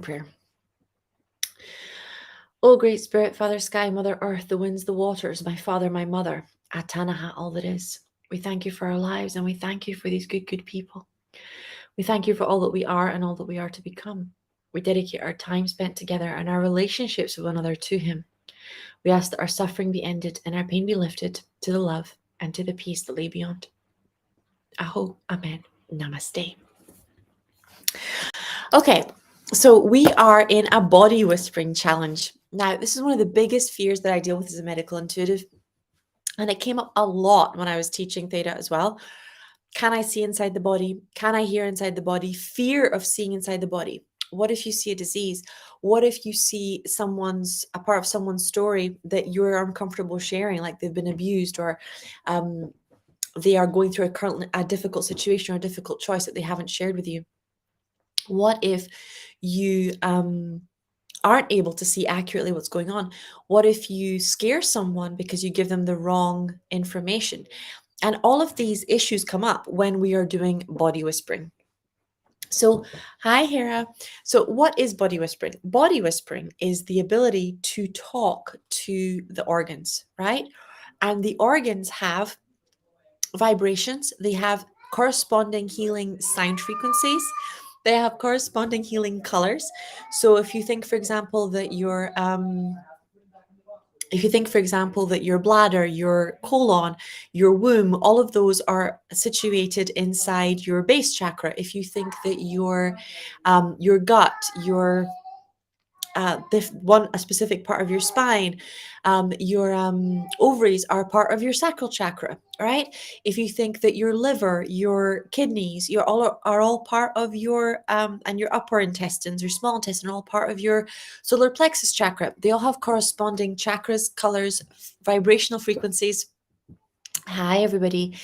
Prayer. O great spirit, Father Sky, Mother Earth, the winds, the waters, my Father, my Mother, Atanaha, all that is. We thank you for our lives and we thank you for these good people. We thank you for all that we are and all that we are to become. We dedicate our time spent together and our relationships with one another to Him. We ask that our suffering be ended and our pain be lifted to the love and to the peace that lay beyond. Aho, Amen, Namaste. Okay, so we are in a body whispering challenge. Now, this is one of the biggest fears that I deal with as a medical intuitive, and it came up a lot when I was teaching theta as well. Can I see inside the body? Can I hear inside the body? Fear of seeing inside the body. What if you see a disease? What if you see a part of someone's story that you're uncomfortable sharing, like they've been abused or they are going through a difficult situation or a difficult choice that they haven't shared with you? What if you aren't able to see accurately what's going on? What if you scare someone because you give them the wrong information? And all of these issues come up when we are doing body whispering. So, hi, Hera. So, what is body whispering? Body whispering is the ability to talk to the organs, right? And the organs have vibrations, they have corresponding healing sound frequencies, they have corresponding healing colors. So, if you think, for example, that your bladder, your colon, your womb, all of those are situated inside your base chakra. If you think that your gut, a specific part of your spine, your ovaries are part of your sacral chakra, right? If you think that your liver, your kidneys, are all part of your and your upper intestines, your small intestine, are all part of your solar plexus chakra. They all have corresponding chakras, colors, vibrational frequencies. Hi, everybody.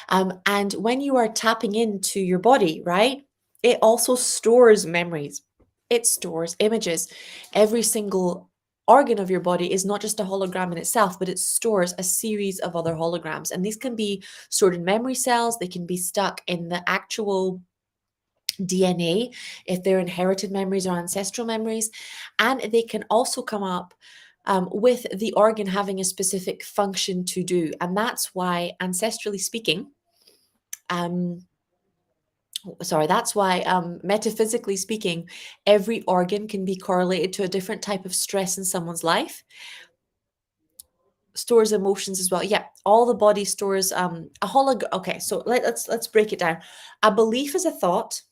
And when you are tapping into your body, right, it also stores memories. It stores images. Every single organ of your body is not just a hologram in itself, but it stores a series of other holograms. And these can be stored in memory cells, they can be stuck in the actual DNA if they're inherited memories or ancestral memories. And they can also come up with the organ having a specific function to do. And that's why, ancestrally speaking, metaphysically speaking, every organ can be correlated to a different type of stress in someone's life. Stores emotions as well. Yeah, all the body stores a hologram. Okay, so let's break it down. A belief is a thought,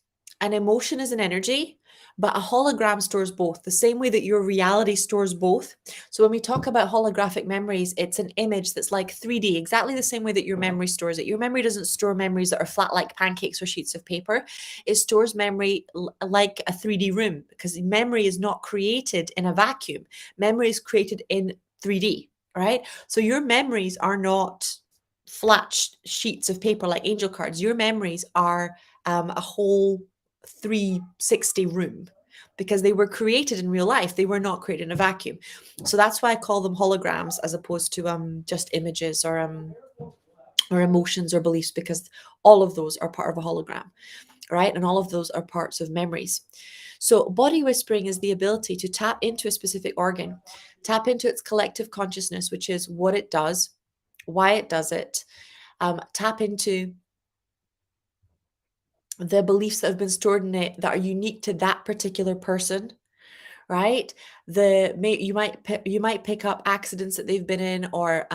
an emotion is an energy, but a hologram stores both, the same way that your reality stores both. So when we talk about holographic memories, it's an image that's like 3D, exactly the same way that your memory stores it. Your memory doesn't store memories that are flat like pancakes or sheets of paper. It stores memory like a 3D room, because memory is not created in a vacuum. Memory is created in 3D, right? So your memories are not flat sheets of paper like angel cards. Your memories are a whole 360 room, because they were created in real life. They were not created in a vacuum. So that's why I call them holograms as opposed to just images or emotions or beliefs, because all of those are part of a hologram, right? And all of those are parts of memories. So body whispering is the ability to tap into a specific organ, tap into its collective consciousness, which is what it does, why it does it, tap into the beliefs that have been stored in it that are unique to that particular person, right? You might pick up accidents that they've been in, or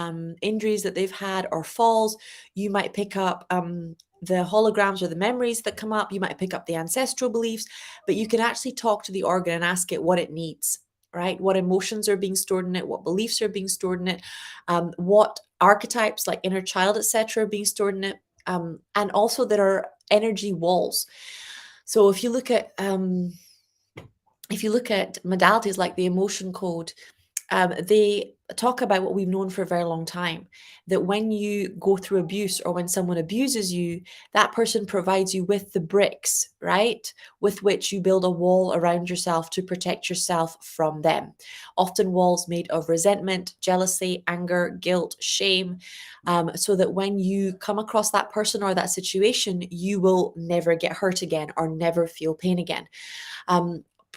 injuries that they've had, or falls. You might pick up the holograms or the memories that come up. You might pick up the ancestral beliefs, but you can actually talk to the organ and ask it what it needs, right? What emotions are being stored in it, what beliefs are being stored in it, what archetypes like inner child, etc., are being stored in it, and also there are energy walls. So if you look at modalities like the emotion code, they talk about what we've known for a very long time, that when you go through abuse or when someone abuses you, that person provides you with the bricks, right, with which you build a wall around yourself to protect yourself from them. Often walls made of resentment, jealousy, anger, guilt, shame, so that when you come across that person or that situation, you will never get hurt again or never feel pain again.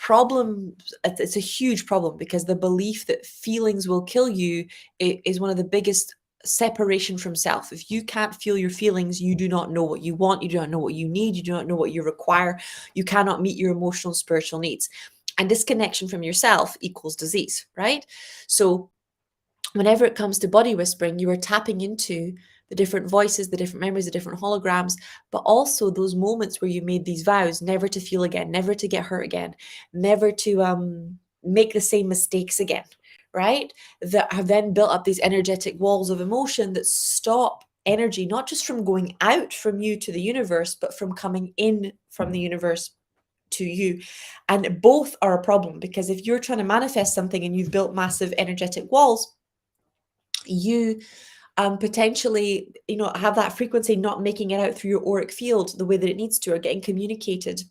problem, it's a huge problem, because the belief that feelings will kill you is one of the biggest separation from self. If you can't feel your feelings, you do not know what you want, you do not know what you need, you do not know what you require, you cannot meet your emotional and spiritual needs. And disconnection from yourself equals disease, right? So whenever it comes to body whispering, you are tapping into the different voices, the different memories, the different holograms, but also those moments where you made these vows never to feel again, never to get hurt again, never to make the same mistakes again, right? That have then built up these energetic walls of emotion that stop energy not just from going out from you to the universe, but from coming in from the universe to you. And both are a problem, because if you're trying to manifest something and you've built massive energetic walls, you potentially, have that frequency not making it out through your auric field the way that it needs to, or getting communicated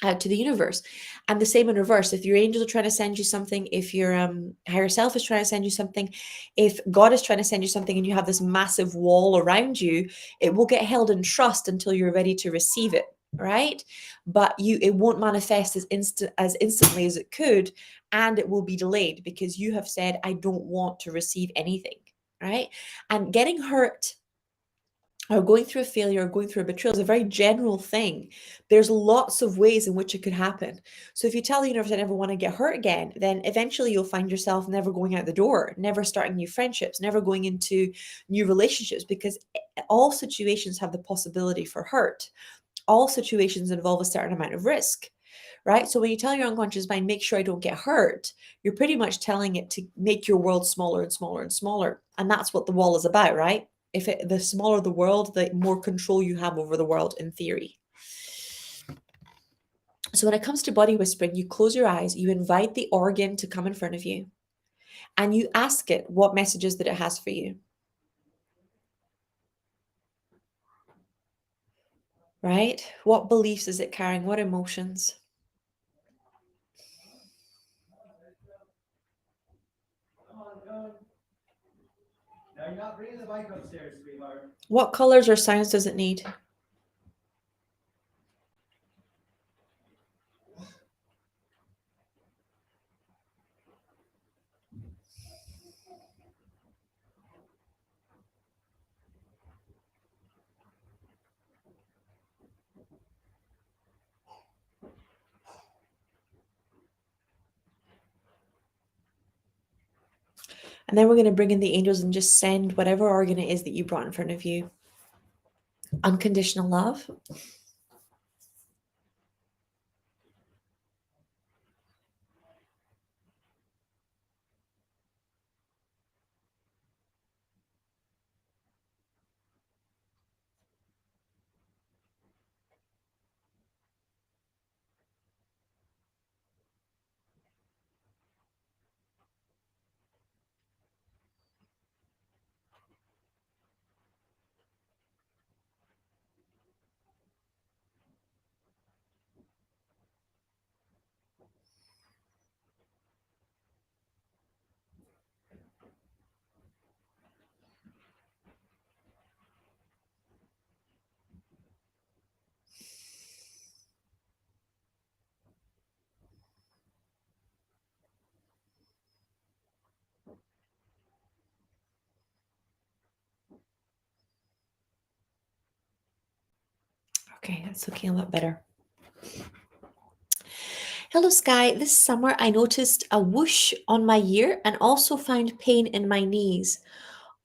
out to the universe. And the same in reverse. If your angels are trying to send you something, if your higher self is trying to send you something, if God is trying to send you something and you have this massive wall around you, it will get held in trust until you're ready to receive it, right? But it won't manifest as instantly as it could, and it will be delayed because you have said, I don't want to receive anything, right? And getting hurt or going through a failure or going through a betrayal is a very general thing. There's lots of ways in which it could happen. So if you tell the universe, I never want to get hurt again, then eventually you'll find yourself never going out the door, never starting new friendships, never going into new relationships, because all situations have the possibility for hurt. All situations involve a certain amount of risk, right? So when you tell your unconscious mind, make sure I don't get hurt, you're pretty much telling it to make your world smaller and smaller and smaller. And that's what the wall is about, right? The smaller the world, the more control you have over the world, in theory. So when it comes to body whispering, you close your eyes, you invite the organ to come in front of you, and you ask it what messages that it has for you, right? What beliefs is it carrying? What emotions? What colors or sounds does it need? And then we're going to bring in the angels and just send whatever organ it is that you brought in front of you unconditional love. Okay, that's looking a lot better. Hello, Sky. This summer I noticed a whoosh on my ear and also found pain in my knees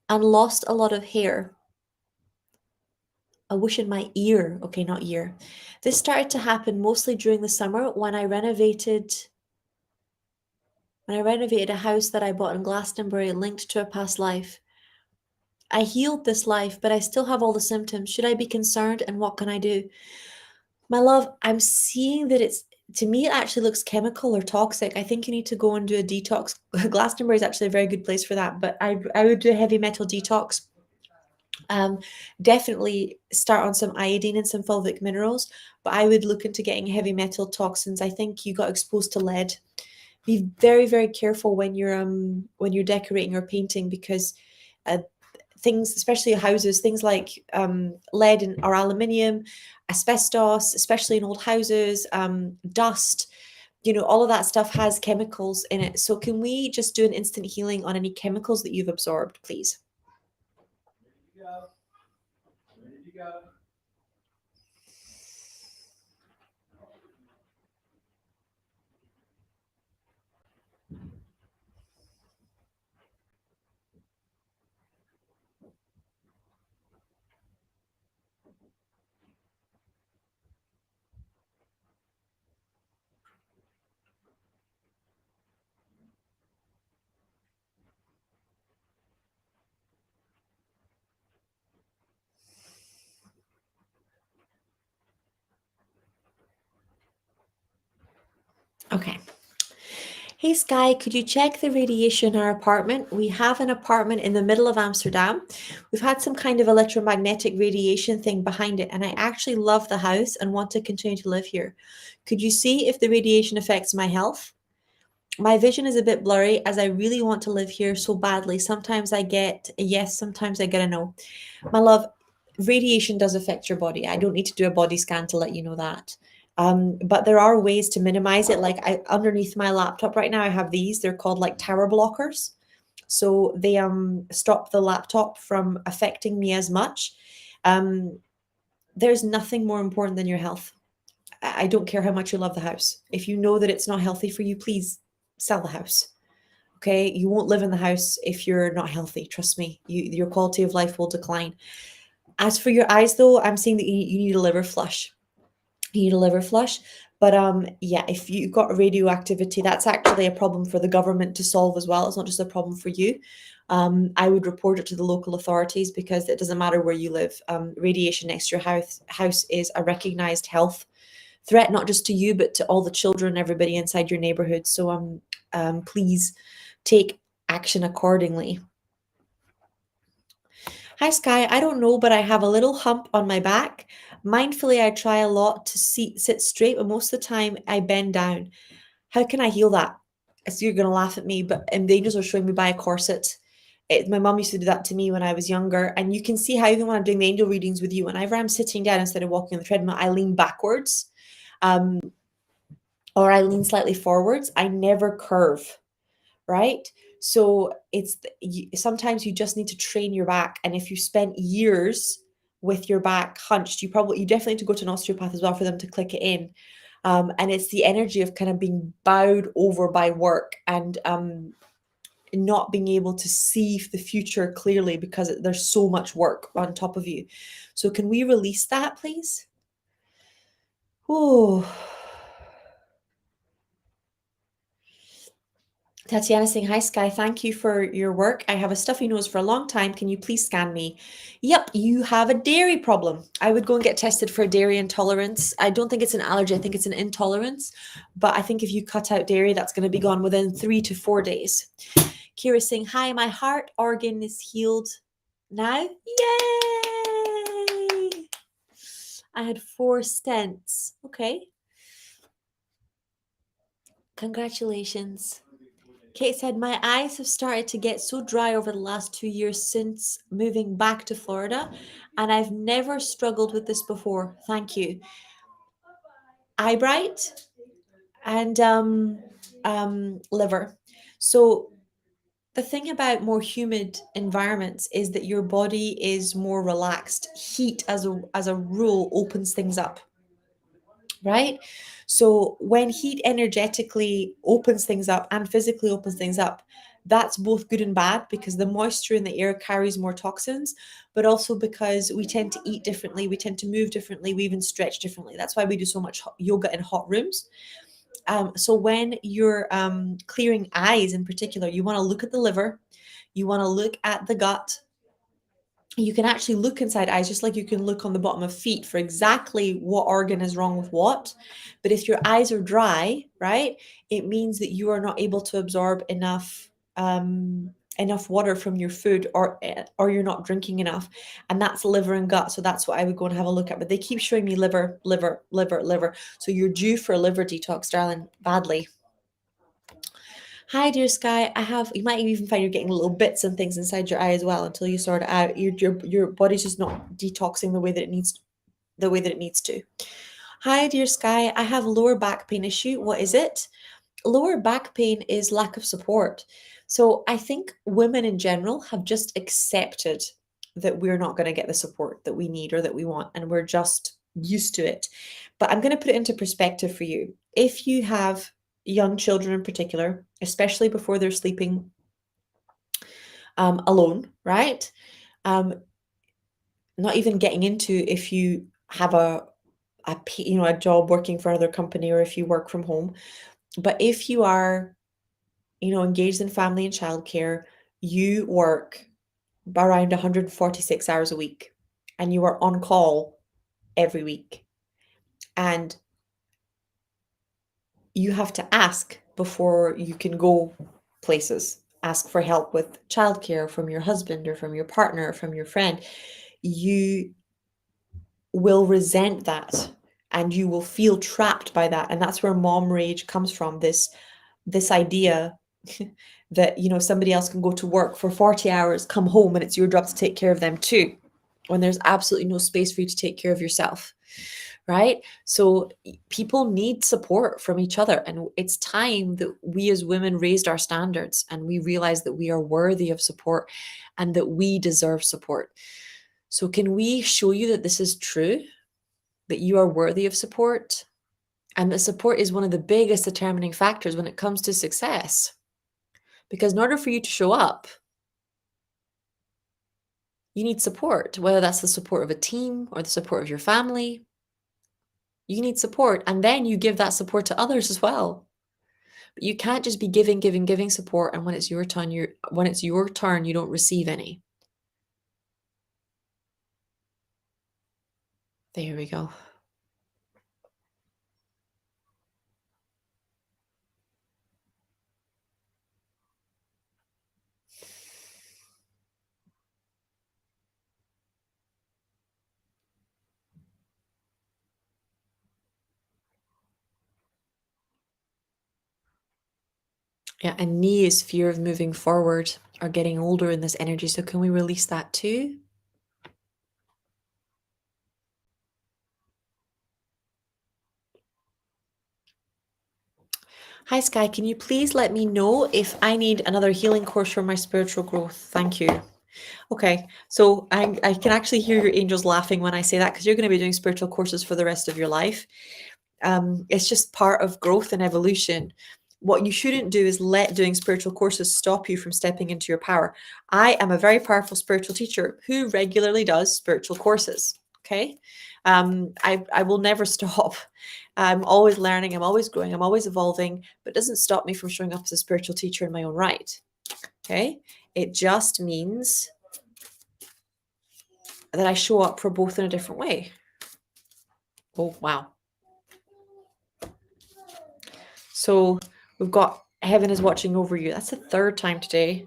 and lost a lot of hair. A whoosh in my ear. Okay, not ear. This started to happen mostly during the summer when I renovated a house that I bought in Glastonbury linked to a past life. I healed this life, but I still have all the symptoms. Should I be concerned, and what can I do? My love, I'm seeing that to me, it actually looks chemical or toxic. I think you need to go and do a detox. Glastonbury is actually a very good place for that, but I would do a heavy metal detox. Definitely start on some iodine and some fulvic minerals, but I would look into getting heavy metal toxins. I think you got exposed to lead. Be very, very careful when you're decorating or painting, because uh, things, especially houses, things like lead or aluminium, asbestos, especially in old houses, dust, all of that stuff has chemicals in it. So can we just do an instant healing on any chemicals that you've absorbed, please? Okay. Hey Sky, could you check the radiation in our apartment? We have an apartment in the middle of Amsterdam. We've had some kind of electromagnetic radiation thing behind it, and I actually love the house and want to continue to live here. Could you see if the radiation affects my health? My vision is a bit blurry as I really want to live here so badly. Sometimes I get a yes, sometimes I get a no. My love, radiation does affect your body. I don't need to do a body scan to let you know that. But there are ways to minimize it. Like underneath my laptop right now, I have these. They're called like tower blockers. So they stop the laptop from affecting me as much. Um, there's nothing more important than your health. I don't care how much you love the house. If you know that it's not healthy for you, please sell the house. Okay, you won't live in the house if you're not healthy. Trust me, your quality of life will decline. As for your eyes, though, I'm seeing that you need a liver flush. You need a liver flush. But yeah, if you've got radioactivity, that's actually a problem for the government to solve as well. It's not just a problem for you. I would report it to the local authorities because it doesn't matter where you live. Radiation next to your house is a recognized health threat, not just to you, but to all the children, everybody inside your neighborhood. So please take action accordingly. Hi, Sky. I don't know, but I have a little hump on my back. Mindfully, I try a lot to sit straight, but most of the time I bend down. How can I heal that? So you're going to laugh at me, but the angels are showing me buy a corset. My mom used to do that to me when I was younger. And you can see how even when I'm doing the angel readings with you, whenever I'm sitting down instead of walking on the treadmill, I lean backwards um, or I lean slightly forwards. I never curve, right? So sometimes you just need to train your back. And if you spent years with your back hunched, you definitely need to go to an osteopath as well for them to click it in. And it's the energy of kind of being bowed over by work and not being able to see the future clearly because there's so much work on top of you. So can we release that, please? Oh. Tatiana saying, hi, Sky. Thank you for your work. I have a stuffy nose for a long time. Can you please scan me? Yep, you have a dairy problem. I would go and get tested for dairy intolerance. I don't think it's an allergy. I think it's an intolerance. But I think if you cut out dairy, that's going to be gone within 3 to 4 days. Kira saying, hi, my heart organ is healed now. Yay! I had 4 stents. Okay. Congratulations. Kate said, my eyes have started to get so dry over the last 2 years since moving back to Florida, and I've never struggled with this before. Thank you. Eye bright and liver. So the thing about more humid environments is that your body is more relaxed. Heat, as a rule, opens things up. Right? So when heat energetically opens things up and physically opens things up, that's both good and bad because the moisture in the air carries more toxins, but also because we tend to eat differently, we tend to move differently, we even stretch differently. That's why we do so much yoga in hot rooms. So when you're clearing eyes in particular, you want to look at the liver, you want to look at the gut, you can actually look inside eyes just like you can look on the bottom of feet for exactly what organ is wrong with what. But if your eyes are dry, right, it means that you are not able to absorb enough water from your food, or you're not drinking enough, and that's liver and gut. So that's what I would go and have a look at. But they keep showing me liver, liver, liver, liver. So you're due for a liver detox, darling, badly. Hi, dear Sky. You might even find you're getting little bits and things inside your eye as well until you sort it out. Your body's just not detoxing the way that it needs to. Hi, dear Sky. I have lower back pain issue. What is it? Lower back pain is lack of support. So I think women in general have just accepted that we're not going to get the support that we need or that we want, and we're just used to it. But I'm going to put it into perspective for you. If you have young children in particular, especially before they're sleeping alone, right? Um, Not even getting into if you have a job working for another company or if you work from home, but if you are engaged in family and childcare, you work around 146 hours a week and you are on call every week. And you have to ask before you can go places. Ask for help with childcare from your husband or from your partner or from your friend. You will resent that and you will feel trapped by that. And that's where mom rage comes from, this idea that somebody else can go to work for 40 hours, come home, and it's your job to take care of them too, when there's absolutely no space for you to take care of yourself, right? So people need support from each other, and it's time that we as women raised our standards and we realized that we are worthy of support and that we deserve support. So can we show you that this is true, that you are worthy of support, and that support is one of the biggest determining factors when it comes to success? Because in order for you to show up, you need support, whether that's the support of a team or the support of your family. You need support, and then you give that support to others as well. But you can't just be giving, giving, giving support, and when it's your turn, you don't receive any. There we go. Yeah, and knee is fear of moving forward or getting older in this energy. So can we release that too? Hi, Sky. Can you please let me know if I need another healing course for my spiritual growth? Thank you. Okay, so I can actually hear your angels laughing when I say that, because you're going to be doing spiritual courses for the rest of your life. It's just part of growth and evolution. What you shouldn't do is let doing spiritual courses stop you from stepping into your power. I am a very powerful spiritual teacher who regularly does spiritual courses. Okay. I will never stop. I'm always learning, I'm always growing, I'm always evolving, but it doesn't stop me from showing up as a spiritual teacher in my own right. Okay. It just means that I show up for both in a different way. Oh, wow. So we've got heaven is watching over you. That's the third time today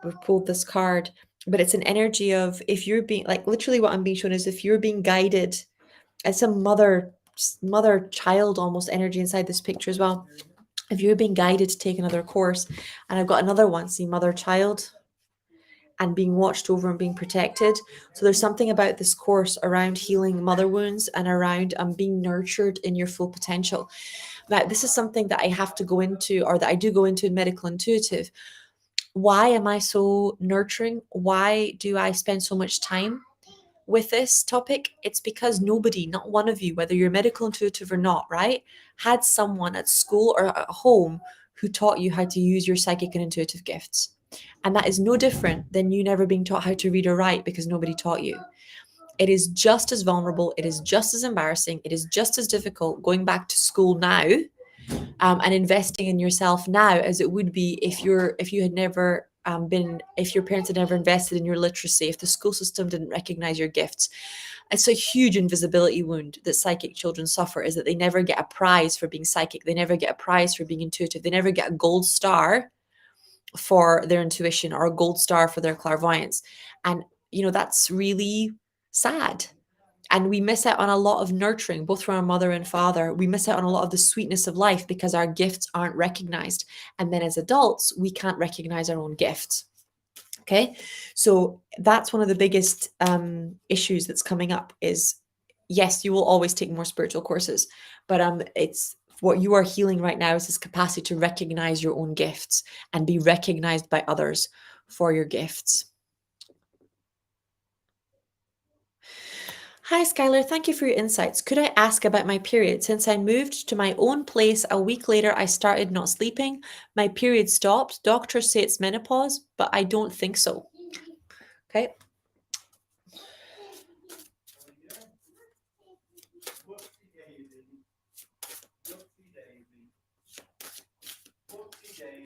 we've pulled this card, but it's an energy of, if you're being, like, literally what I'm being shown is if you're being guided. It's a mother child almost energy inside this picture as well. If you're being guided to take another course, and I've got another one, see, mother child, and being watched over and being protected. So there's something about this course around healing mother wounds and around being nurtured in your full potential. Now, this is something that I have to go into, or that I do go into in medical intuitive. Why am I so nurturing? Why do I spend so much time with this topic? It's because nobody, not one of you, whether you're medical intuitive or not, right, had someone at school or at home who taught you how to use your psychic and intuitive gifts. And that is no different than you never being taught how to read or write because nobody taught you. It is just as vulnerable. It is just as embarrassing. It is just as difficult going back to school now, and investing in yourself now, as it would be if you had never if your parents had never invested in your literacy, if the school system didn't recognize your gifts. It's a huge invisibility wound that psychic children suffer, is that they never get a prize for being psychic. They never get a prize for being intuitive. They never get a gold star for their intuition or a gold star for their clairvoyance. And, that's really sad. And we miss out on a lot of nurturing, both from our mother and father. We miss out on a lot of the sweetness of life because our gifts aren't recognized. And then as adults, we can't recognize our own gifts. Okay. So that's one of the biggest issues that's coming up, is yes, you will always take more spiritual courses, but it's what you are healing right now is this capacity to recognize your own gifts and be recognized by others for your gifts. Hi, Skylar. Thank you for your insights. Could I ask about my period? Since I moved to my own place a week later, I started not sleeping. My period stopped. Doctors say it's menopause, but I don't think so. Okay.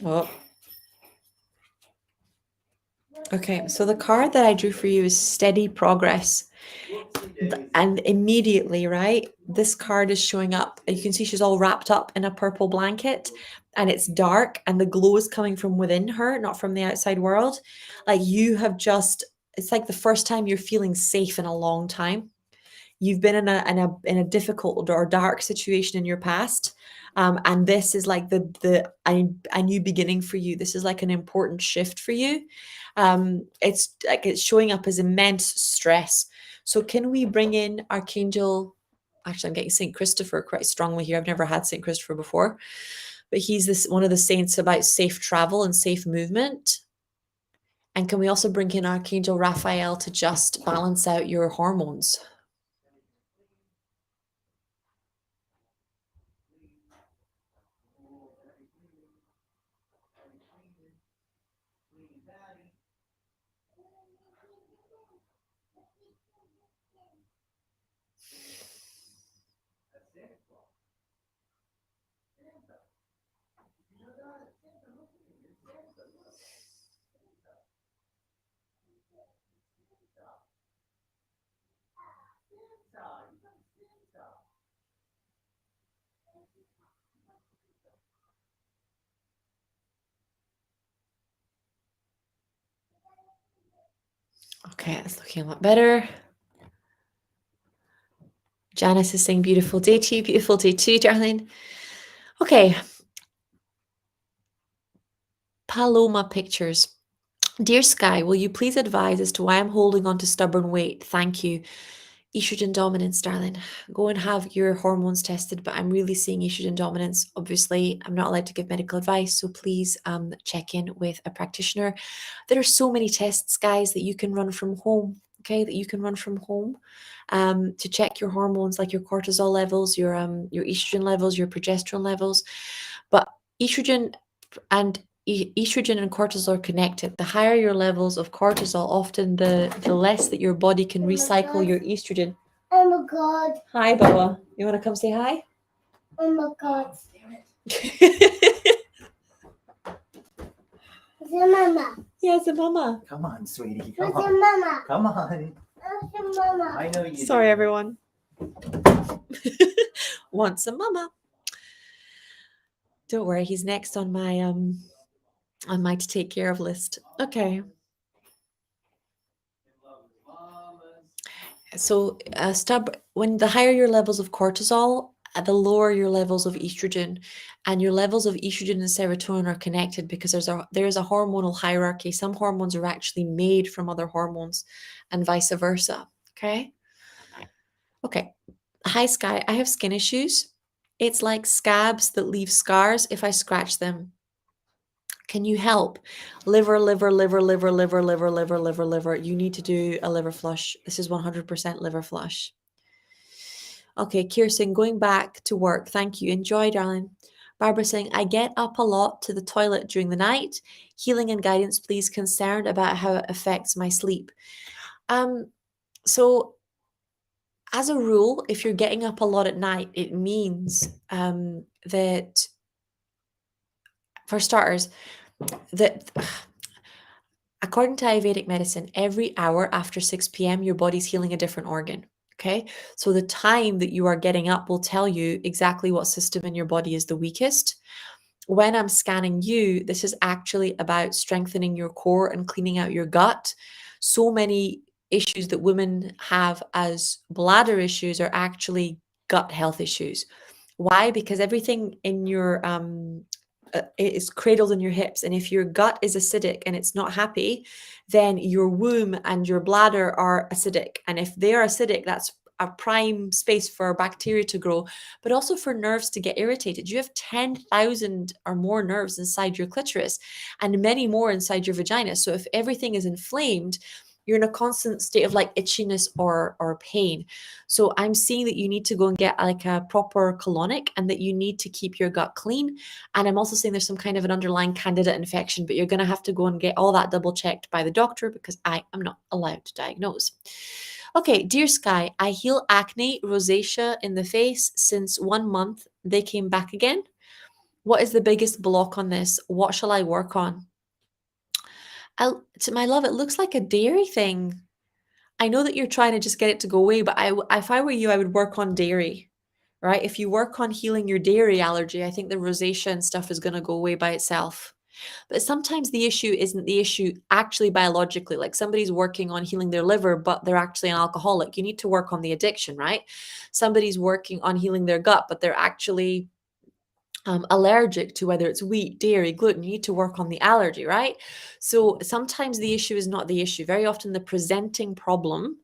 Oh. Okay. So the card that I drew for you is steady progress. And immediately, right, this card is showing up. You can see she's all wrapped up in a purple blanket and it's dark and the glow is coming from within her, not from the outside world. Like you have just, it's like the first time you're feeling safe in a long time. You've been in a difficult or dark situation in your past, and this is like a new beginning for you. This is like an important shift for you. It's like it's showing up as immense stress. So can we bring in Archangel? Actually, I'm getting Saint Christopher quite strongly here. I've never had Saint Christopher before, but he's this one of the saints about safe travel and safe movement. And can we also bring in Archangel Raphael to just balance out your hormones? Okay, it's looking a lot better. Janice is saying beautiful day to you. Beautiful day too, darling. Okay. Paloma Pictures. Dear Sky, will you please advise as to why I'm holding on to stubborn weight? Thank you. Estrogen dominance, darling. Go and have your hormones tested, but I'm really seeing estrogen dominance. Obviously, I'm not allowed to give medical advice, so please check in with a practitioner. There are so many tests, guys, that you can run from home. Okay, that you can run from home to check your hormones, like your cortisol levels, your estrogen levels, your progesterone levels. But estrogen and estrogen and cortisol are connected. The higher your levels of cortisol, often the less that your body can recycle your estrogen. Oh my god. Hi, Baba. You want to come say hi? Oh my god. Where's your mama? Yes, a mama. Come on, sweetie. Where's Come your on. mama? Come on. Where's your mama? I know you. Sorry, do. everyone. Wants a mama. Don't worry, he's next on my to take care of list. Okay. So, when the higher your levels of cortisol, the lower your levels of estrogen, and your levels of estrogen and serotonin are connected because there's a hormonal hierarchy. Some hormones are actually made from other hormones, and vice versa. Okay. Okay. Hi, Sky. I have skin issues. It's like scabs that leave scars if I scratch them. Can you help? Liver, liver, liver, liver, liver, liver, liver, liver, liver. You need to do a liver flush. This is 100% liver flush. Okay, Kirsten, going back to work. Thank you. Enjoy, darling. Barbara saying, I get up a lot to the toilet during the night. Healing and guidance, please. Concerned about how it affects my sleep. So as a rule, if you're getting up a lot at night, it means that, for starters, that according to Ayurvedic medicine, every hour after 6 p.m., your body's healing a different organ. Okay. So the time that you are getting up will tell you exactly what system in your body is the weakest. When I'm scanning you, this is actually about strengthening your core and cleaning out your gut. So many issues that women have as bladder issues are actually gut health issues. Why? Because everything in your is cradled in your hips, and if your gut is acidic and it's not happy, then your womb and your bladder are acidic, and if they are acidic, that's a prime space for bacteria to grow, but also for nerves to get irritated. You have 10,000 or more nerves inside your clitoris and many more inside your vagina. So if everything is inflamed, you're in a constant state of like itchiness or pain. So I'm seeing that you need to go and get like a proper colonic and that you need to keep your gut clean. And I'm also saying there's some kind of an underlying candida infection, but you're going to have to go and get all that double checked by the doctor because I am not allowed to diagnose. Okay, dear Sky, I heal acne, rosacea in the face since 1 month. They came back again. What is the biggest block on this? What shall I work on? To my love, it looks like a dairy thing. I know that you're trying to just get it to go away, but if I were you, I would work on dairy, right? If you work on healing your dairy allergy, I think the rosacea and stuff is going to go away by itself. But sometimes the issue isn't the issue actually biologically. Like somebody's working on healing their liver, but they're actually an alcoholic. You need to work on the addiction, right? Somebody's working on healing their gut, but they're actually allergic to whether it's wheat, dairy, gluten. You need to work on the allergy, right? So sometimes the issue is not the issue. Very often the presenting problem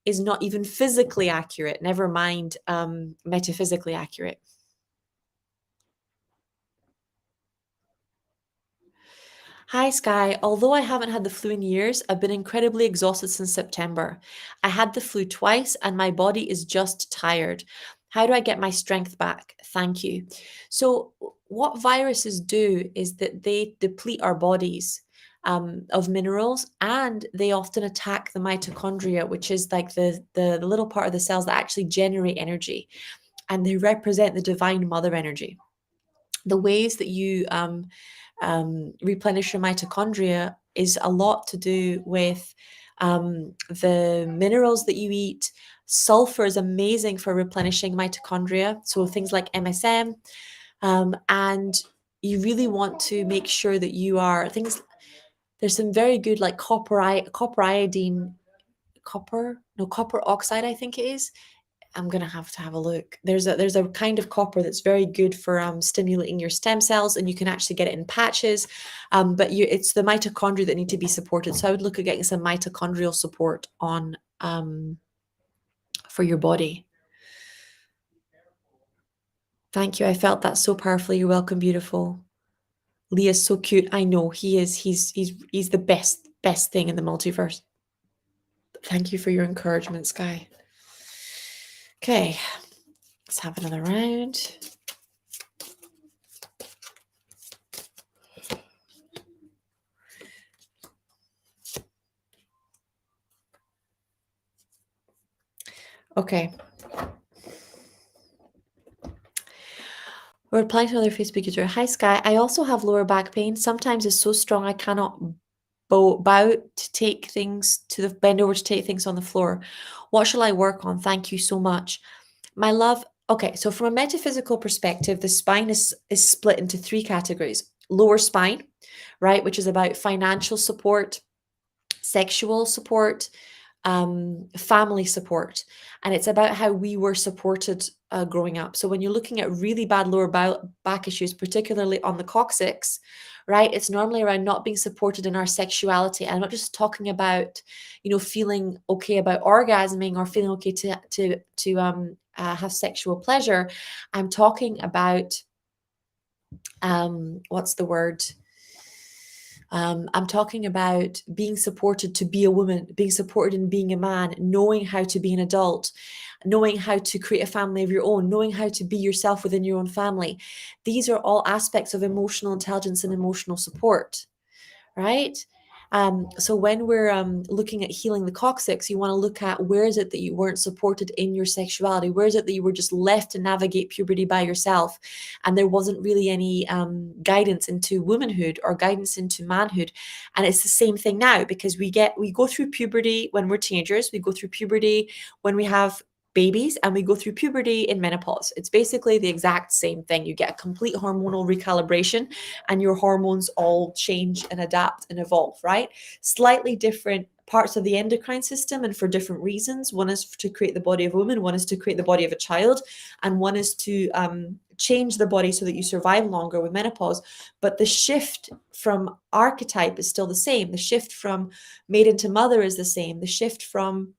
is not even physically accurate, never mind metaphysically accurate. Hi, Sky. Although I haven't had the flu in years, I've been incredibly exhausted since September. I had the flu twice and my body is just tired. How do I get my strength back? Thank you. So, what viruses do is that they deplete our bodies of minerals and they often attack the mitochondria, which is like the little part of the cells that actually generate energy. And they represent the divine mother energy. The ways that you replenish your mitochondria is a lot to do with the minerals that you eat. Sulfur is amazing for replenishing mitochondria. So things like MSM, and you really want to make sure that you are things. There's some very good like copper iodine, copper oxide, I think it is. I'm gonna have to have a look. There's a kind of copper that's very good for stimulating your stem cells, and you can actually get it in patches. But it's the mitochondria that need to be supported. So I would look at getting some mitochondrial support on for your body. Thank you. I felt that so powerfully. You're welcome, beautiful. Leah's so cute. I know he is. He's the best thing in the multiverse. Thank you for your encouragement, Sky. Okay, let's have another round. Okay. We're replying to another Facebook user. Hi, Sky. I also have lower back pain. Sometimes it's so strong I cannot bow to take things to the bend over to take things on the floor. What shall I work on? Thank you so much. My love. Okay, so from a metaphysical perspective, the spine is split into three categories. Lower spine, right, which is about financial support, sexual support, family support, and it's about how we were supported growing up. So when you're looking at really bad lower back issues, particularly on the coccyx, right, it's normally around not being supported in our sexuality. And I'm not just talking about, feeling okay about orgasming or feeling okay to have sexual pleasure. I'm talking about what's the word? I'm talking about being supported to be a woman, being supported in being a man, knowing how to be an adult, knowing how to create a family of your own, knowing how to be yourself within your own family. These are all aspects of emotional intelligence and emotional support, right? So when we're looking at healing the coccyx, you want to look at where is it that you weren't supported in your sexuality? Where is it that you were just left to navigate puberty by yourself? And there wasn't really any guidance into womanhood or guidance into manhood. And it's the same thing now because we go through puberty when we're teenagers. We go through puberty when we have babies and we go through puberty in menopause. It's basically the exact same thing. You get a complete hormonal recalibration and your hormones all change and adapt and evolve, right? Slightly different parts of the endocrine system and for different reasons. One is to create the body of a woman, one is to create the body of a child, and one is to change the body so that you survive longer with menopause. But the shift from archetype is still the same. The shift from maiden to mother is the same. The shift from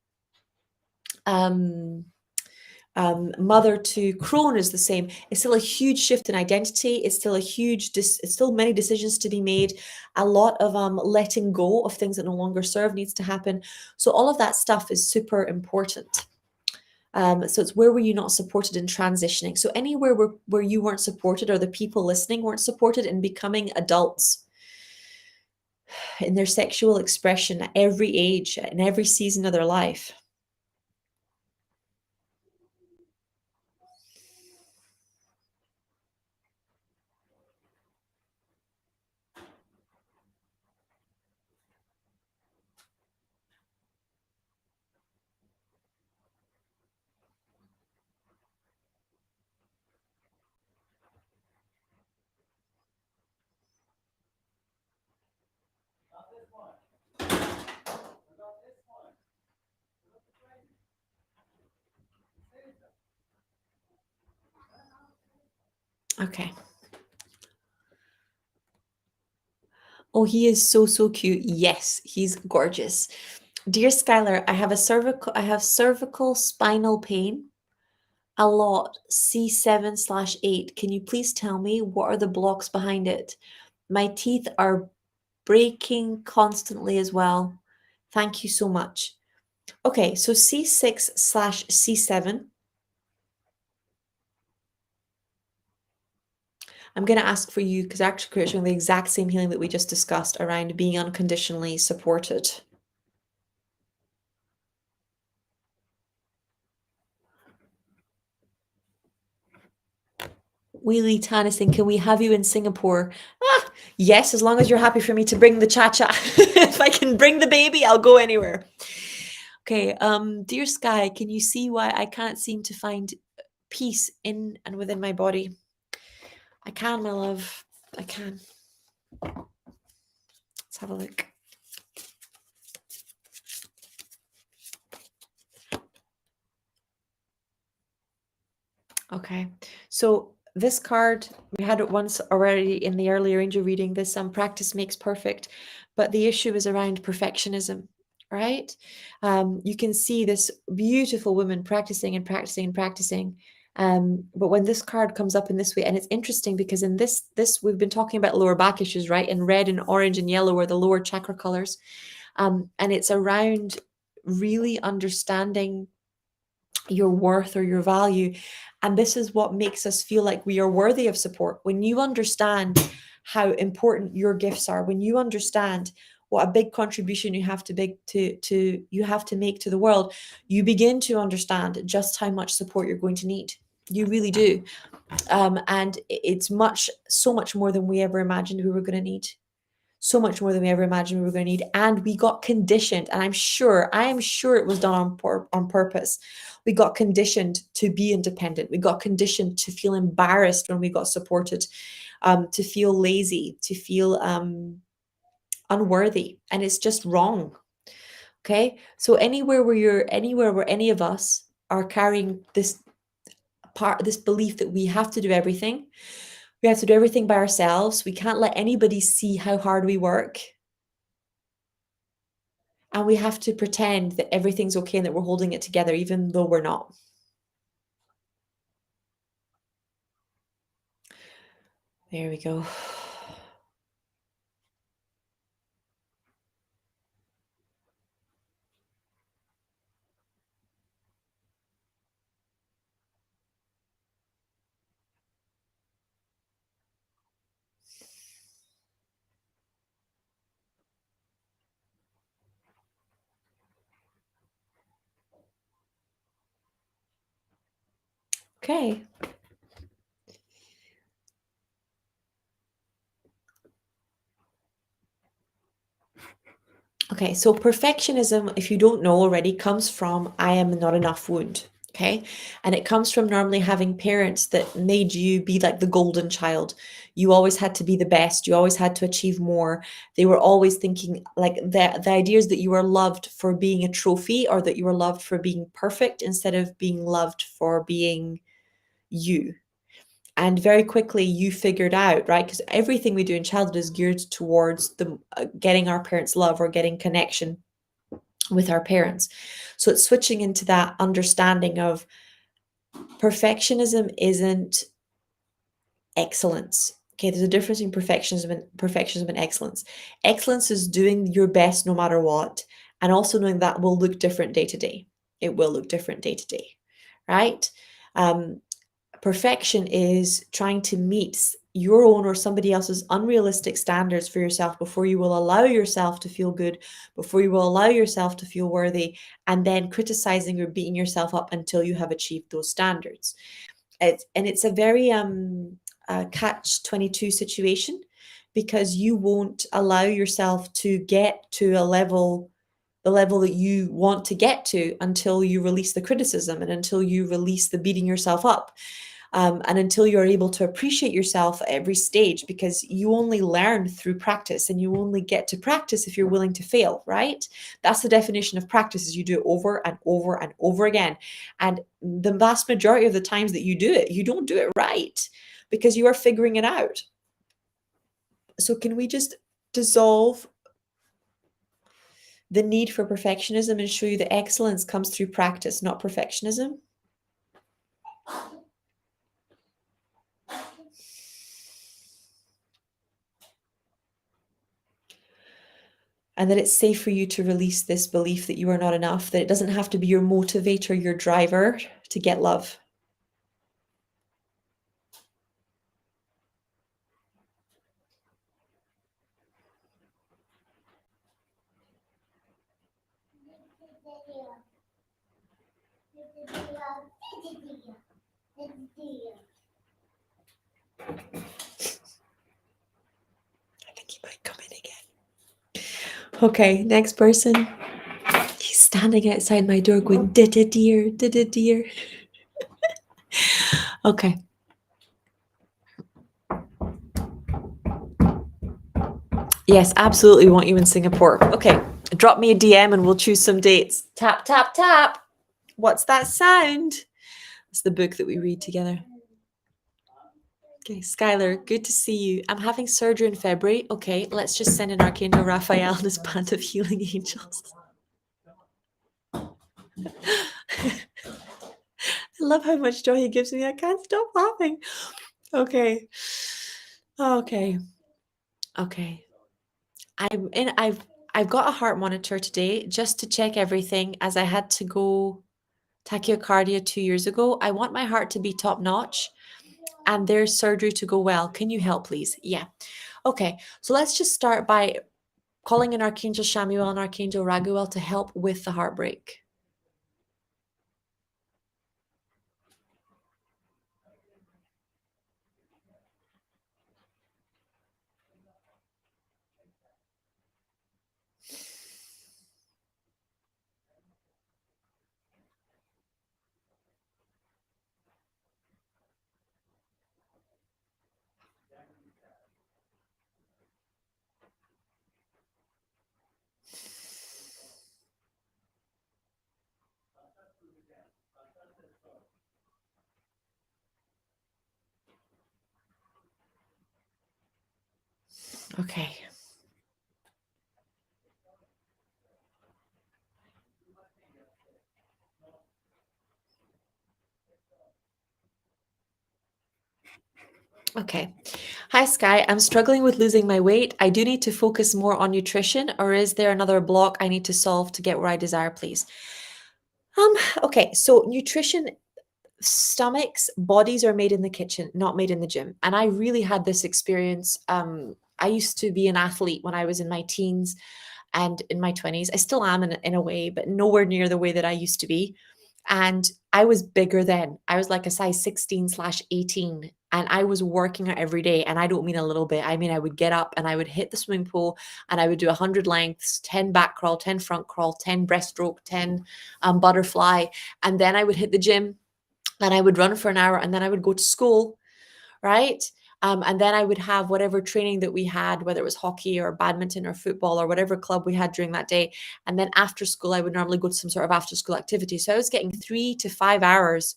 Mother to crone is the same. It's still a huge shift in identity. It's still it's still many decisions to be made. A lot of letting go of things that no longer serve needs to happen. So all of that stuff is super important. So it's where were you not supported in transitioning? So anywhere where you weren't supported or the people listening weren't supported in becoming adults in their sexual expression at every age, in every season of their life. Okay. Oh, he is so, so cute. Yes, he's gorgeous. Dear Skylar, I have cervical spinal pain a lot, C7/8. Can you please tell me what are the blocks behind it? My teeth are breaking constantly as well. Thank you so much. Okay, so C6/C7. I'm going to ask for you because actually we're showing the exact same healing that we just discussed around being unconditionally supported. Wheelie Tannison, can we have you in Singapore? Ah, yes, as long as you're happy for me to bring the cha-cha. If I can bring the baby, I'll go anywhere. Okay, dear Sky, can you see why I can't seem to find peace in and within my body? I can, my love. I can. Let's have a look. Okay, so this card, we had it once already in the earlier angel reading, this practice makes perfect, but the issue is around perfectionism, right? You can see this beautiful woman practicing and practicing and practicing. But when this card comes up in this way, and it's interesting because in this we've been talking about lower back issues, right? And red and orange and yellow are the lower chakra colors. And it's around really understanding your worth or your value. And this is what makes us feel like we are worthy of support. When you understand how important your gifts are, when you understand what a big contribution you have to make to the world, you begin to understand just how much support you're going to need. You really do. And it's so much more than we ever imagined we were going to need. So much more than we ever imagined we were going to need. And we got conditioned, and I am sure it was done on purpose. We got conditioned to be independent. We got conditioned to feel embarrassed when we got supported, to feel lazy, to feel unworthy. And it's just wrong. Okay. So anywhere where any of us are carrying this belief that we have to do everything, we have to do everything by ourselves. We can't let anybody see how hard we work. And we have to pretend that everything's okay and that we're holding it together, even though we're not. There we go. Okay. Okay, so perfectionism, if you don't know already, comes from I am not enough wound. Okay. And it comes from normally having parents that made you be like the golden child. You always had to be the best. You always had to achieve more. They were always thinking like the ideas that you were loved for being a trophy or that you were loved for being perfect instead of being loved for being you. And very quickly you figured out, right? Because everything we do in childhood is geared towards the getting our parents' love or getting connection with our parents. So it's switching into that understanding of Perfectionism isn't excellence. Okay, there's a difference in perfectionism and excellence. Excellence is doing your best no matter what, and also knowing that will look different day to day. It will look different day to day, right? Um, Perfection is trying to meet your own or somebody else's unrealistic standards for yourself before you will allow yourself to feel good, before you will allow yourself to feel worthy, and then criticizing or beating yourself up until you have achieved those standards. It's a very catch 22 situation, because you won't allow yourself to get to a level the level that you want to get to until you release the criticism and until you release the beating yourself up, and until you're able to appreciate yourself at every stage, because you only learn through practice, and you only get to practice if you're willing to fail, right? That's the definition of practice, is you do it over and over and over again. And the vast majority of the times that you do it, you don't do it right, because you are figuring it out. So can we just dissolve the need for perfectionism and show you that excellence comes through practice, not perfectionism? And that it's safe for you to release this belief that you are not enough, that it doesn't have to be your motivator, your driver to get love. I think he might come in again. Okay, next person. He's standing outside my door going, da-da-dear, da-da-dear. Okay. Yes, absolutely want you in Singapore. Okay, drop me a DM and we'll choose some dates. Tap, tap, tap. What's that sound? It's the book that we read together. Okay, Skylar, good to see you. I'm having surgery in February. Okay, let's just send in Archangel Raphael and his band of healing angels. I love how much joy he gives me. I can't stop laughing. Okay. Okay. Okay. I've got a heart monitor today just to check everything, as I had to go tachycardia 2 years ago. I want my heart to be top notch and there's surgery to go well. Can you help, please? Yeah. Okay. So let's just start by calling in Archangel Shamuel and Archangel Raguel to help with the heartbreak. Okay. Okay. Hi, Sky. I'm struggling with losing my weight. I do need to focus more on nutrition, or is there another block I need to solve to get where I desire, please? Okay. So nutrition, stomachs, bodies are made in the kitchen, not made in the gym. And I really had this experience. I used to be an athlete when I was in my teens and in my 20s. I still am in a way, but nowhere near the way that I used to be. And I was bigger then. I was like a size 16/18. And I was working out every day. And I don't mean a little bit. I mean, I would get up and I would hit the swimming pool and I would do 100 lengths, 10 back crawl, 10 front crawl, 10 breaststroke, 10 butterfly. And then I would hit the gym and I would run for an hour and then I would go to school, right? And then I would have whatever training that we had, whether it was hockey or badminton or football or whatever club we had during that day. And then after school, I would normally go to some sort of after school activity. So I was getting 3 to 5 hours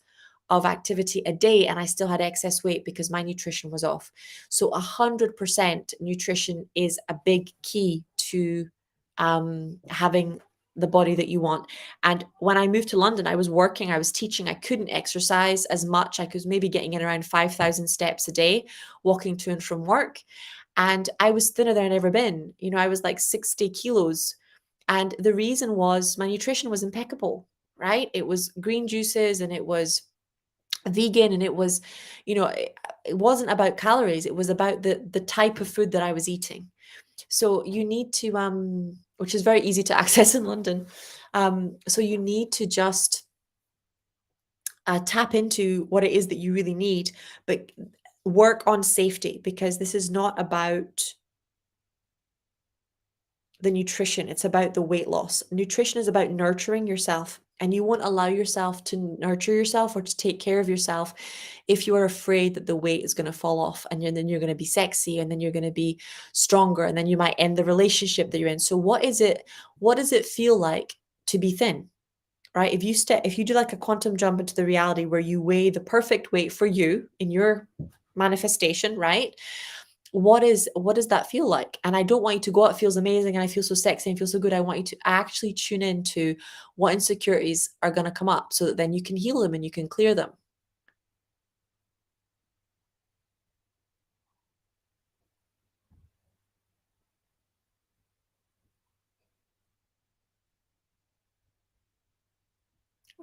of activity a day and I still had excess weight because my nutrition was off. So 100% nutrition is a big key to having the body that you want. And when I moved to London, I was working, I was teaching, I couldn't exercise as much. I was maybe getting in around 5,000 steps a day, walking to and from work. And I was thinner than I'd ever been. You know, I was like 60 kilos. And the reason was my nutrition was impeccable, right? It was green juices and it was vegan and it was, it wasn't about calories. It was about the type of food that I was eating. So you need to, which is very easy to access in London. So you need to just tap into what it is that you really need, but work on safety, because this is not about the nutrition, it's about the weight loss. Nutrition is about nurturing yourself, and you won't allow yourself to nurture yourself or to take care of yourself if you are afraid that the weight is going to fall off, and then you're going to be sexy, and then you're going to be stronger, and then you might end the relationship that you're in. So what does it feel like to be thin? Right? If you do like a quantum jump into the reality where you weigh the perfect weight for you in your manifestation, right? What does that feel like? And I don't want you to go, it feels amazing and I feel so sexy and feel so good. I want you to actually tune into what insecurities are going to come up, so that then you can heal them and you can clear them.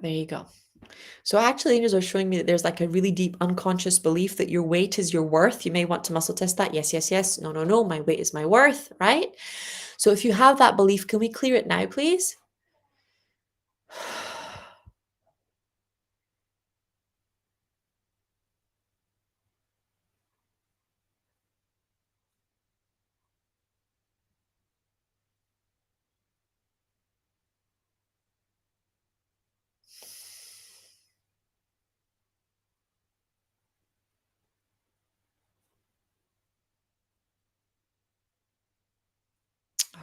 There you go. So actually, angels are showing me that there's like a really deep unconscious belief that your weight is your worth. You may want to muscle test that. Yes, yes, yes. No, no, no. My weight is my worth, right? So if you have that belief, can we clear it now, please?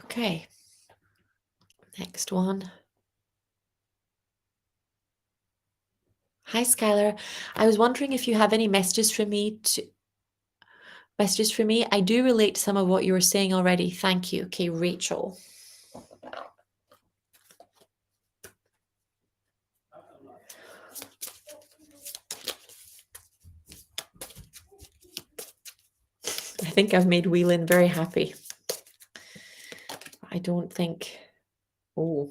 Okay. Next one. Hi, Skylar. I was wondering if you have any messages for me. I do relate to some of what you were saying already. Thank you. Okay, Rachel. I think I've made Whelan very happy. I don't think. Oh,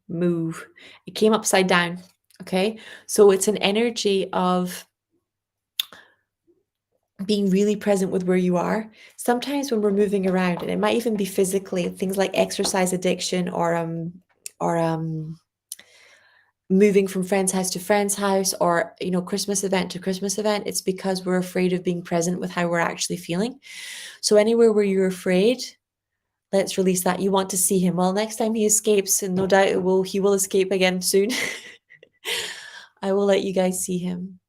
move. It came upside down. Okay. So it's an energy of being really present with where you are. Sometimes when we're moving around, and it might even be physically, things like exercise addiction or moving from friend's house to friend's house, or Christmas event to Christmas event, it's because we're afraid of being present with how we're actually feeling. So anywhere where you're afraid, let's release that. You want to see him. Well, next time he escapes, and no doubt he will escape again soon. I will let you guys see him.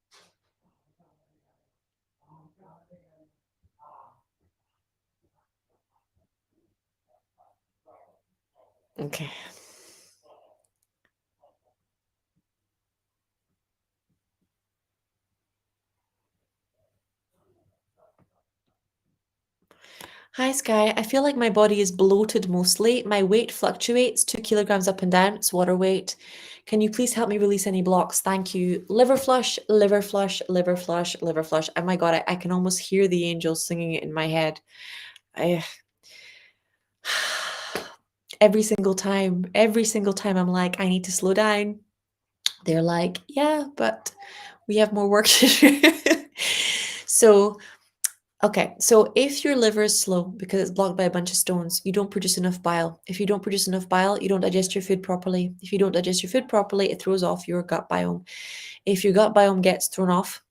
Okay. Hi, Sky. I feel like my body is bloated mostly. My weight fluctuates 2 kilograms up and down. It's water weight. Can you please help me release any blocks? Thank you. Liver flush, liver flush, liver flush, liver flush. Oh my God, I can almost hear the angels singing it in my head. I, every single time I'm like, I need to slow down. They're like, yeah, but we have more work to do. So okay, so if your liver is slow because it's blocked by a bunch of stones, you don't produce enough bile. If you don't produce enough bile, you don't digest your food properly. If you don't digest your food properly, it throws off your gut biome. If your gut biome gets thrown off,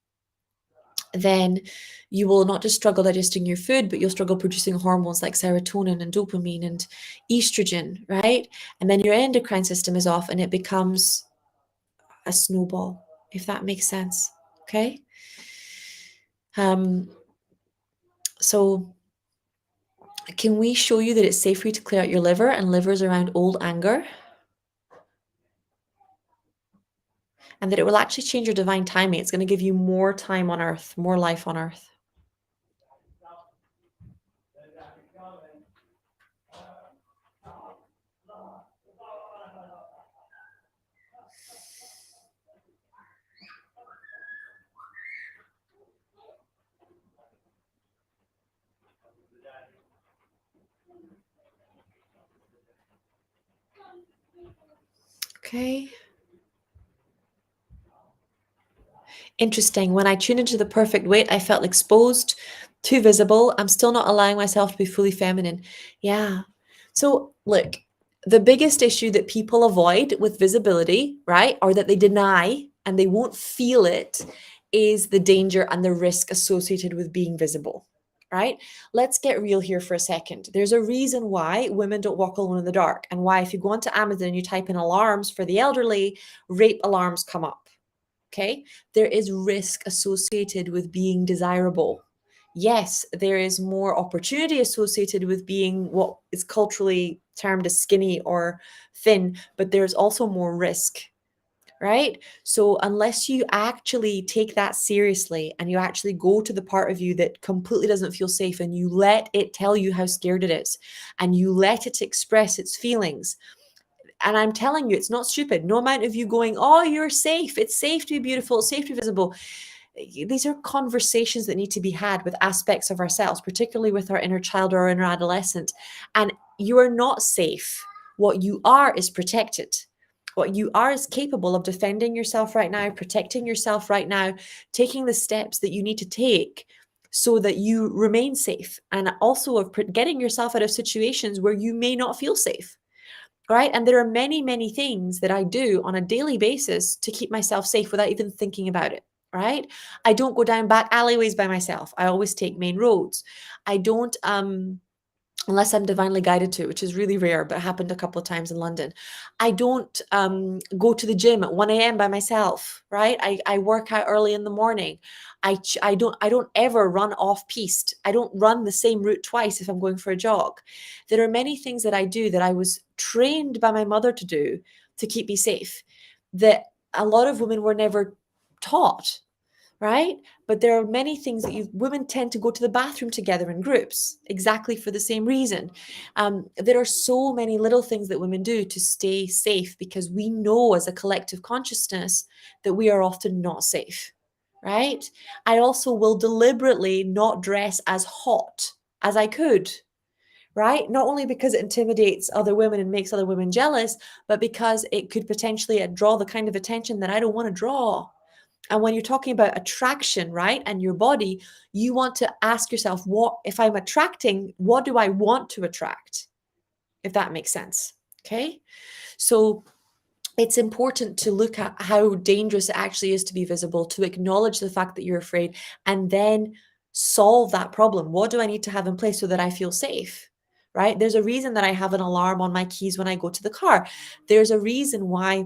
then you will not just struggle digesting your food, but you'll struggle producing hormones like serotonin and dopamine and estrogen, right? And then your endocrine system is off and it becomes a snowball, if that makes sense. Okay. Um, so can we show you that it's safe for you to clear out your liver, and livers around old anger? And that it will actually change your divine timing. It's going to give you more time on earth, more life on earth. Okay. Interesting. When I tuned into the perfect weight, I felt exposed, too visible. I'm still not allowing myself to be fully feminine. Yeah. So, look, the biggest issue that people avoid with visibility, right, or that they deny and they won't feel it is the danger and the risk associated with being visible, right? Let's get real here for a second. There's a reason why women don't walk alone in the dark, and why, if you go onto Amazon and you type in alarms for the elderly, rape alarms come up. Okay, there is risk associated with being desirable. Yes, there is more opportunity associated with being what is culturally termed as skinny or thin, but there's also more risk, right? So, unless you actually take that seriously and you actually go to the part of you that completely doesn't feel safe and you let it tell you how scared it is and you let it express its feelings, and I'm telling you, it's not stupid. No amount of you going, oh, you're safe. It's safe to be beautiful. It's safe to be visible. These are conversations that need to be had with aspects of ourselves, particularly with our inner child or our inner adolescent. And you are not safe. What you are is protected. What you are is capable of defending yourself right now, protecting yourself right now, taking the steps that you need to take so that you remain safe, and also of getting yourself out of situations where you may not feel safe. Right. And there are many, many things that I do on a daily basis to keep myself safe without even thinking about it. Right. I don't go down back alleyways by myself. I always take main roads. I don't, unless I'm divinely guided to, which is really rare, but happened a couple of times in London. I don't go to the gym at 1 a.m. by myself, right? I work out early in the morning. I don't ever run off piste. I don't run the same route twice if I'm going for a jog. There are many things that I do that I was trained by my mother to do to keep me safe, that a lot of women were never taught, right? But there are many things that women tend to go to the bathroom together in groups, exactly for the same reason. There are so many little things that women do to stay safe because we know as a collective consciousness that we are often not safe, right? I also will deliberately not dress as hot as I could. Right? Not only because it intimidates other women and makes other women jealous, but because it could potentially draw the kind of attention that I don't want to draw. And when you're talking about attraction, right, and your body, you want to ask yourself, what, if I'm attracting, what do I want to attract? If that makes sense. Okay. So it's important to look at how dangerous it actually is to be visible, to acknowledge the fact that you're afraid, and then solve that problem. What do I need to have in place so that I feel safe? Right? There's a reason that I have an alarm on my keys when I go to the car. There's a reason why,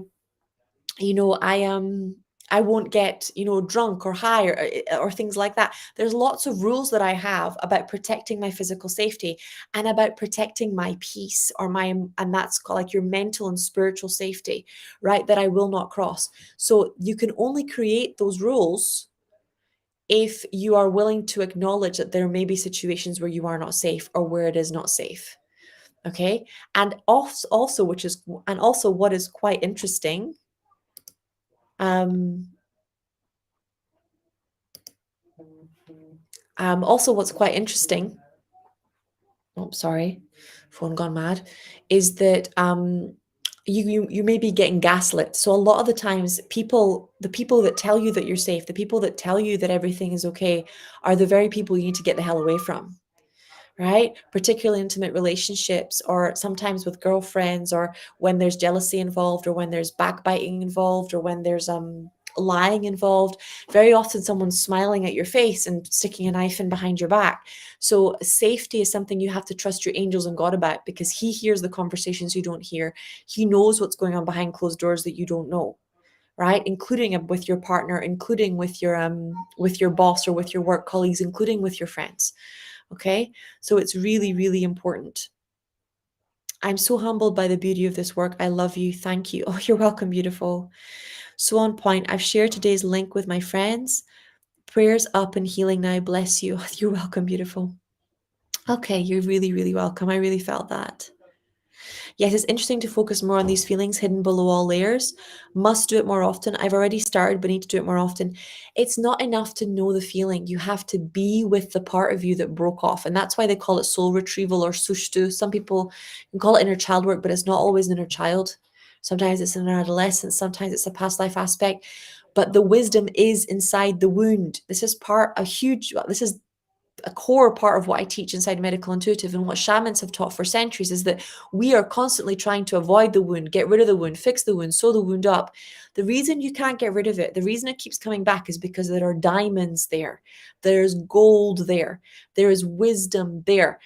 I won't get, drunk or high, or things like that. There's lots of rules that I have about protecting my physical safety and about protecting my peace, and that's called like your mental and spiritual safety, right? That I will not cross. So you can only create those rules if you are willing to acknowledge that there may be situations where you are not safe or where it is not safe. Okay. And also what is quite interesting, um also, what's quite interesting, oh, sorry, phone gone mad, is that you may be getting gaslit. So a lot of the times, the people that tell you that you're safe, the people that tell you that everything is okay, are the very people you need to get the hell away from. Right? Particularly intimate relationships, or sometimes with girlfriends, or when there's jealousy involved, or when there's backbiting involved, or when there's lying involved. Very often someone's smiling at your face and sticking a knife in behind your back. So safety is something you have to trust your angels and God about, because he hears the conversations you don't hear. He knows what's going on behind closed doors that you don't know, right? Including with your partner, including with your boss or with your work colleagues, including with your friends. Okay. So it's really, really important. I'm so humbled by the beauty of this work. I love you. Thank you. Oh, you're welcome, beautiful. So on point. I've shared today's link with my friends. Prayers up and healing now. Bless you. You're welcome, beautiful. Okay. You're really, really welcome. I really felt that. Yes, it's interesting to focus more on these feelings hidden below all layers. Must do it more often. I've already started, but need to do it more often. It's not enough to know the feeling. You have to be with the part of you that broke off. And that's why they call it soul retrieval or sushtu. Some people can call it inner child work, but it's not always inner child. Sometimes it's in our adolescence, sometimes it's a past life aspect, but the wisdom is inside the wound. This is this is a core part of what I teach inside Medical Intuitive and what shamans have taught for centuries is that we are constantly trying to avoid the wound, get rid of the wound, fix the wound, sew the wound up. The reason you can't get rid of it, the reason it keeps coming back is because there are diamonds there. There's gold there. There is wisdom there.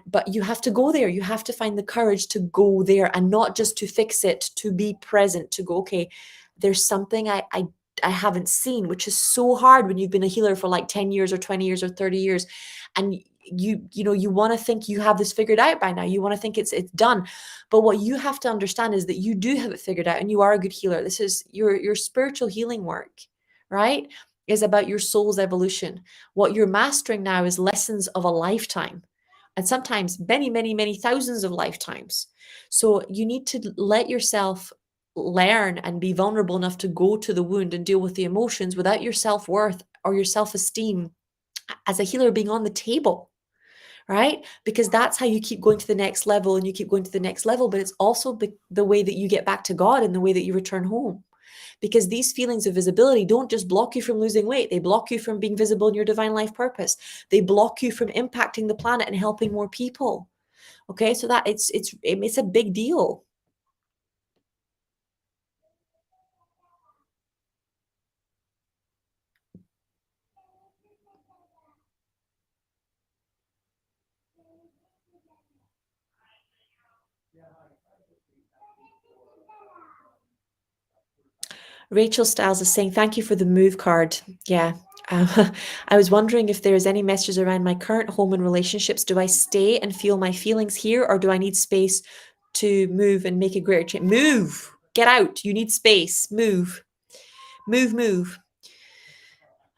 But you have to go there. You have to find the courage to go there and not just to fix it, to be present, to go, okay, there's something I haven't seen, which is so hard when you've been a healer for like 10 years or 20 years or 30 years. And you want to think you have this figured out by now. You want to think it's done. But what you have to understand is that you do have it figured out and you are a good healer. This is your spiritual healing work, right? Is about your soul's evolution. What you're mastering now is lessons of a lifetime. And sometimes many, many, many thousands of lifetimes. So you need to let yourself learn and be vulnerable enough to go to the wound and deal with the emotions without your self-worth or your self-esteem as a healer being on the table, right? Because that's how you keep going to the next level and you keep going to the next level. But it's also the way that you get back to God and the way that you return home. Because these feelings of visibility don't just block you from losing weight, they block you from being visible in your divine life purpose. They block you from impacting the planet and helping more people. Okay, so that it's a big deal. Rachel Styles is saying, thank you for the move card. Yeah. I was wondering if there's any messages around my current home and relationships. Do I stay and feel my feelings here, or do I need space to move and make a greater change? Move. Get out. You need space. Move. Move, move.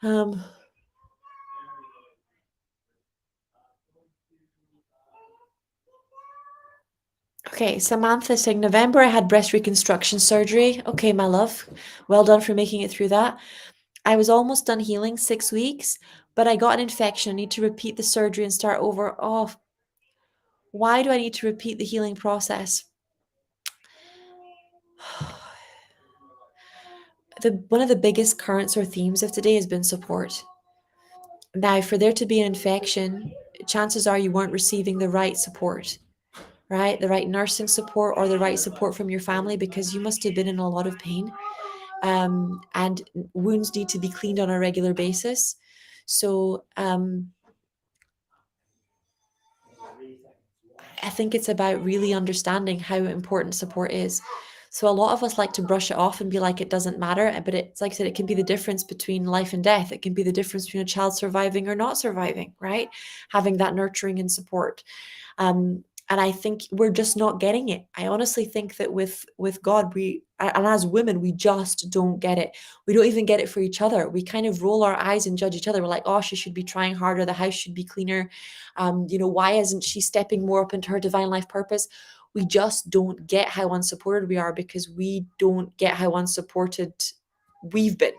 Um, okay, Samantha saying, November I had breast reconstruction surgery. Okay, my love. Well done for making it through that. I was almost done healing, 6 weeks, but I got an infection. I need to repeat the surgery and start over. Oh, why do I need to repeat the healing process? One of the biggest currents or themes of today has been support. Now, for there to be an infection, chances are you weren't receiving the right support, right? The right nursing support or the right support from your family, because you must have been in a lot of pain. And wounds need to be cleaned on a regular basis. So I think it's about really understanding how important support is. So a lot of us like to brush it off and be like, it doesn't matter. But it's like I said, it can be the difference between life and death. It can be the difference between a child surviving or not surviving, right? Having that nurturing and support. And I think we're just not getting it. I honestly think that with God, and as women, we just don't get it. We don't even get it for each other. We kind of roll our eyes and judge each other. We're like, oh, she should be trying harder. The house should be cleaner. Why isn't she stepping more up into her divine life purpose? We just don't get how unsupported we are, because we don't get how unsupported we've been.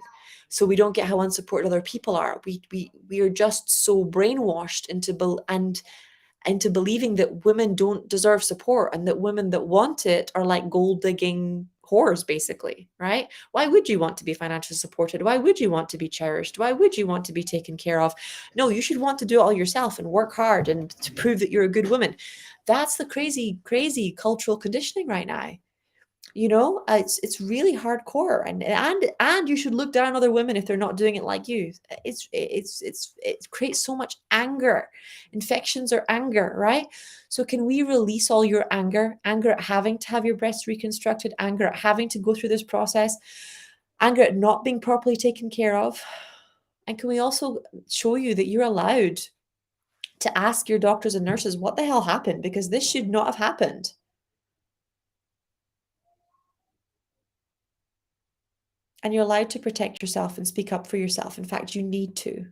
So we don't get how unsupported other people are. We are just so brainwashed into believing that women don't deserve support, and that women that want it are like gold digging whores, basically, right? Why would you want to be financially supported? Why would you want to be cherished? Why would you want to be taken care of? No, you should want to do it all yourself and work hard and to prove that you're a good woman. That's the crazy, crazy cultural conditioning right now. It's really hardcore, and you should look down on other women if they're not doing it like you. It creates so much anger. Infections are anger, right? So can we release all your anger at having to have your breasts reconstructed, anger at having to go through this process, anger at not being properly taken care of? And can we also show you that you're allowed to ask your doctors and nurses what the hell happened, because this should not have happened. And you're allowed to protect yourself and speak up for yourself. In fact, you need to.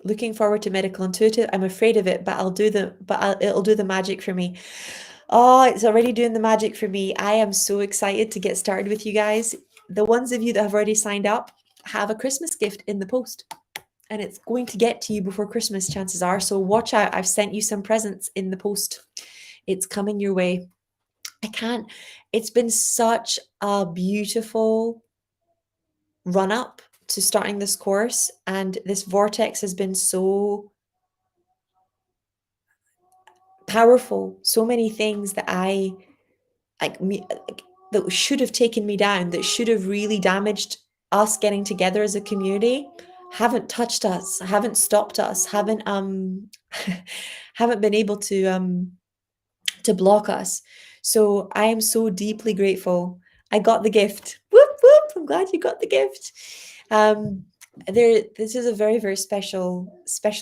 Looking forward to Medical Intuitive. I'm afraid of it, but it'll do the magic for me. Oh, it's already doing the magic for me. I am so excited to get started with you guys. The ones of you that have already signed up have a Christmas gift in the post, and it's going to get to you before Christmas, chances are. So watch out. I've sent you some presents in the post. It's coming your way. I can't. It's been such a beautiful run up to starting this course, and this vortex has been so powerful. So many things that I like me like, that should have taken me down, that should have really damaged us getting together as a community, haven't touched us, haven't stopped us, haven't haven't been able to block us. So I am so deeply grateful. I got the gift. Whoop whoop! I'm glad you got the gift. Um, this is a very, very special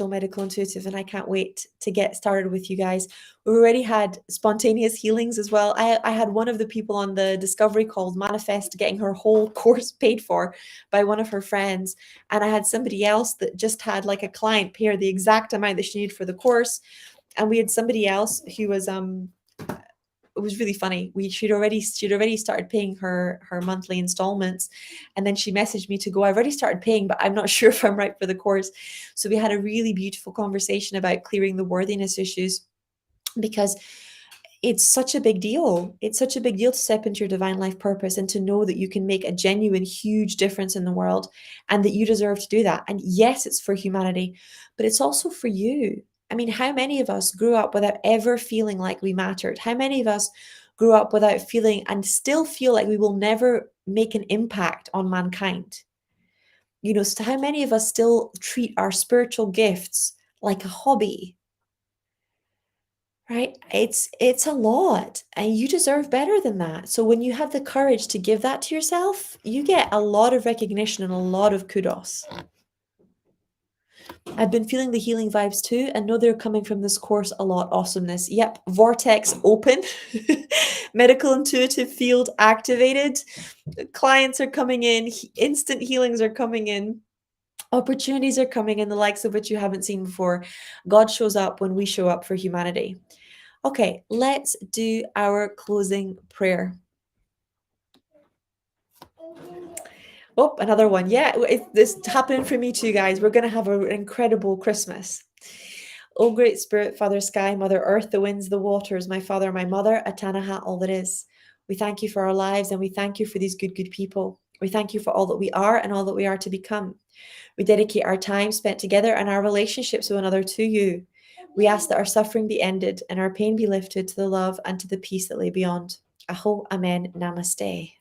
medical intuitive, and I can't wait to get started with you guys. We've already had spontaneous healings as well. I had one of the people on the discovery call manifest getting her whole course paid for by one of her friends, and I had somebody else that just had like a client pay her the exact amount that she needed for the course, and we had somebody else who was it was really funny. She'd already started paying her monthly installments, and then she messaged me to go, I've already started paying, but I'm not sure if I'm right for the course. So we had a really beautiful conversation about clearing the worthiness issues, because it's such a big deal. It's such a big deal to step into your divine life purpose and to know that you can make a genuine, huge difference in the world, and that you deserve to do that. And yes, it's for humanity, but it's also for you. I mean, how many of us grew up without ever feeling like we mattered? How many of us grew up without feeling and still feel like we will never make an impact on mankind? So how many of us still treat our spiritual gifts like a hobby? Right? It's a lot, and you deserve better than that. So when you have the courage to give that to yourself, you get a lot of recognition and a lot of kudos. I've been feeling the healing vibes too, and know they're coming from this course a lot. Awesomeness. Yep, vortex open. Medical intuitive field activated. Clients are coming in, instant healings are coming in. Opportunities are coming in, the likes of which you haven't seen before. God shows up when we show up for humanity. Okay, let's do our closing prayer. Oh, another one. Yeah, it's happening for me too, guys. We're going to have an incredible Christmas. Oh, great spirit, Father Sky, Mother Earth, the winds, the waters, my Father, my Mother, Atanaha, all that is. We thank you for our lives, and we thank you for these good, good people. We thank you for all that we are and all that we are to become. We dedicate our time spent together and our relationships with one another to you. We ask that our suffering be ended and our pain be lifted to the love and to the peace that lay beyond. Aho, Amen, Namaste.